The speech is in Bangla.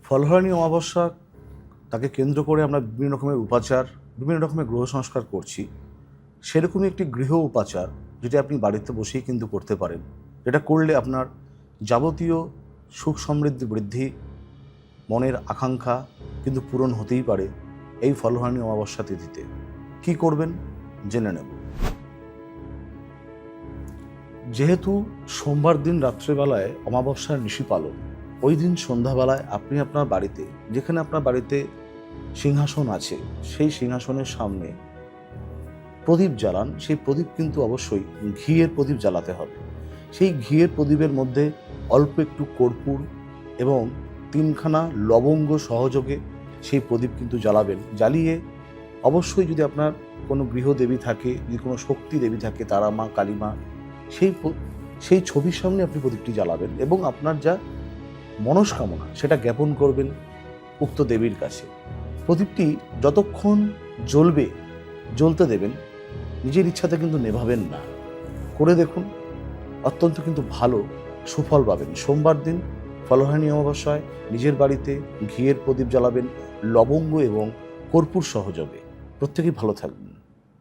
ফলহারিণী অমাবস্যা তাকে কেন্দ্র করে আমরা বিভিন্ন রকমের উপাচার, বিভিন্ন রকমের গ্রহ সংস্কার করছি। সেরকমই একটি গৃহ উপাচার যেটা আপনি বাড়িতে বসেই কিন্তু করতে পারেন, যেটা করলে আপনার যাবতীয় সুখ সমৃদ্ধি বৃদ্ধি, মনের আকাঙ্ক্ষা কিন্তু পূরণ হতেই পারে এই ফলহারিণী অমাবস্যা তিথিতে। কি করবেন জেনে নেব। যেহেতু সোমবার দিন রাত্রেবেলায় অমাবস্যার নিশি পালন, ওই দিন সন্ধ্যাবেলায় আপনি আপনার বাড়িতে, যেখানে আপনার বাড়িতে সিংহাসন আছে, সেই সিংহাসনের সামনে প্রদীপ জ্বালান। সেই প্রদীপ কিন্তু অবশ্যই ঘিয়ের প্রদীপ জ্বালাতে হবে। সেই ঘিয়ের প্রদীপের মধ্যে অল্প একটু কর্পূর এবং 3খানা লবঙ্গ সহযোগে সেই প্রদীপ কিন্তু জ্বালাবেন। জ্বালিয়ে অবশ্যই যদি আপনার কোনো গৃহদেবী থাকে, যদি কোনো শক্তি দেবী থাকে, তারা মা, কালী মা, সেই ছবির সামনে আপনি প্রদীপটি জ্বালাবেন এবং আপনার যা মনস্কামনা সেটা জ্ঞাপন করবেন উক্ত দেবীর কাছে। প্রদীপটি যতক্ষণ জ্বলতে দেবেন, নিজের ইচ্ছাতে কিন্তু নেভাবেন না। করে দেখুন, অত্যন্ত কিন্তু ভালো সুফল পাবেন। সোমবার দিন ফলহারিণী অমাবস্যায় নিজের বাড়িতে ঘিয়ের প্রদীপ জ্বালাবেন লবঙ্গ এবং কর্পূর সহযোগে। প্রত্যেকেই ভালো থাকবেন।